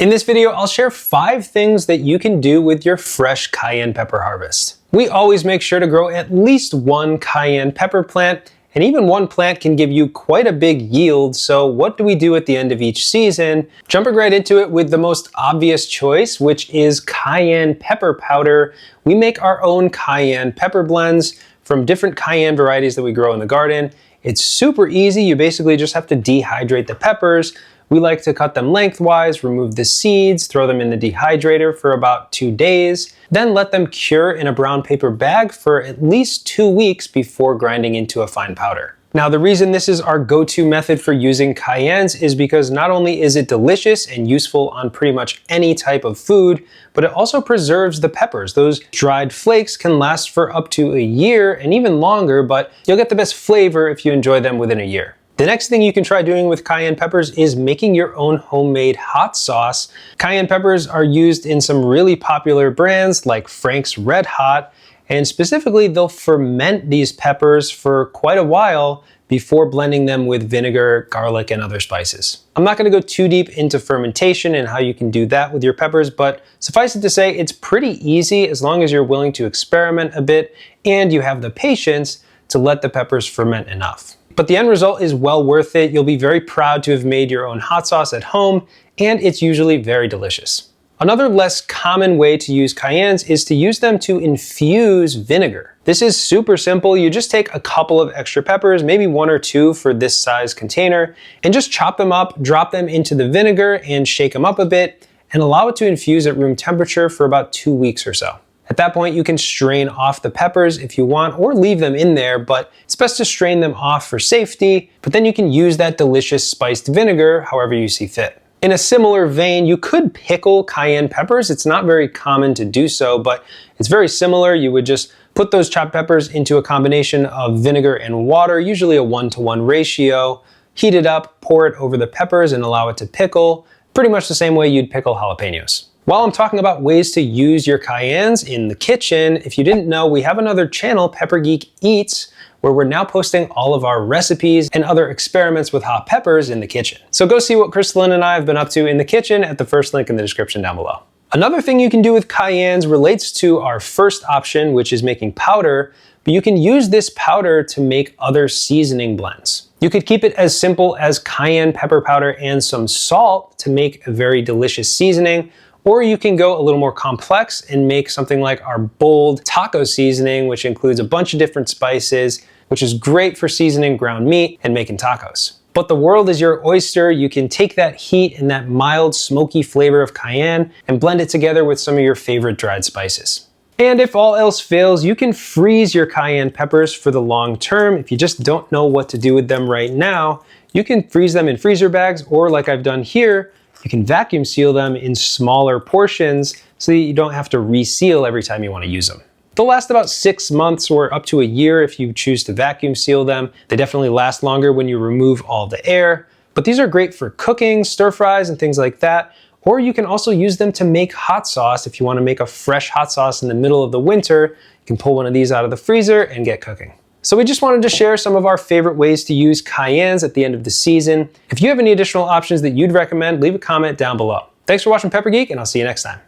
In this video, I'll share 5 things that you can do with your fresh cayenne pepper harvest. We always make sure to grow at least 1 cayenne pepper plant, and even 1 plant can give you quite a big yield, so what do we do at the end of each season? Jumping right into it with the most obvious choice, which is cayenne pepper powder. We make our own cayenne pepper blends from different cayenne varieties that we grow in the garden. It's super easy. You basically just have to dehydrate the peppers. We like to cut them lengthwise, remove the seeds, throw them in the dehydrator for about 2 days, then let them cure in a brown paper bag for at least 2 weeks before grinding into a fine powder. Now, the reason this is our go-to method for using cayennes is because not only is it delicious and useful on pretty much any type of food, but it also preserves the peppers. Those dried flakes can last for up to a year and even longer, but you'll get the best flavor if you enjoy them within a year. The next thing you can try doing with cayenne peppers is making your own homemade hot sauce. Cayenne peppers are used in some really popular brands like Frank's Red Hot, and specifically they'll ferment these peppers for quite a while before blending them with vinegar, garlic, and other spices. I'm not going to go too deep into fermentation and how you can do that with your peppers, but suffice it to say it's pretty easy as long as you're willing to experiment a bit and you have the patience to let the peppers ferment enough. But the end result is well worth it. You'll be very proud to have made your own hot sauce at home, and it's usually very delicious. Another less common way to use cayennes is to use them to infuse vinegar. This is super simple. You just take a couple of extra peppers, maybe 1 or 2 for this size container, and just chop them up, drop them into the vinegar and shake them up a bit, and allow it to infuse at room temperature for about 2 weeks or so. At that point, you can strain off the peppers if you want, or leave them in there, but it's best to strain them off for safety, but then you can use that delicious spiced vinegar however you see fit. In a similar vein, you could pickle cayenne peppers. It's not very common to do so, but it's very similar. You would just put those chopped peppers into a combination of vinegar and water, usually a 1-to-1 ratio, heat it up, pour it over the peppers, and allow it to pickle, pretty much the same way you'd pickle jalapenos. While I'm talking about ways to use your cayennes in the kitchen, if you didn't know, we have another channel, Pepper Geek Eats, where we're now posting all of our recipes and other experiments with hot peppers in the kitchen. So go see what Crystalline and I have been up to in the kitchen at the first link in the description down below. Another thing you can do with cayennes relates to our first option, which is making powder, but you can use this powder to make other seasoning blends. You could keep it as simple as cayenne pepper powder and some salt to make a very delicious seasoning, or you can go a little more complex and make something like our bold taco seasoning, which includes a bunch of different spices, which is great for seasoning ground meat and making tacos. But the world is your oyster. You can take that heat and that mild smoky flavor of cayenne and blend it together with some of your favorite dried spices. And if all else fails, you can freeze your cayenne peppers for the long term. If you just don't know what to do with them right now, you can freeze them in freezer bags, or like I've done here, you can vacuum seal them in smaller portions so that you don't have to reseal every time you want to use them. They'll last about 6 months or up to a year if you choose to vacuum seal them. They definitely last longer when you remove all the air, but these are great for cooking, stir fries, and things like that. Or you can also use them to make hot sauce. If you want to make a fresh hot sauce in the middle of the winter, you can pull one of these out of the freezer and get cooking. So we just wanted to share some of our favorite ways to use cayennes at the end of the season. If you have any additional options that you'd recommend, leave a comment down below. Thanks for watching Pepper Geek, and I'll see you next time.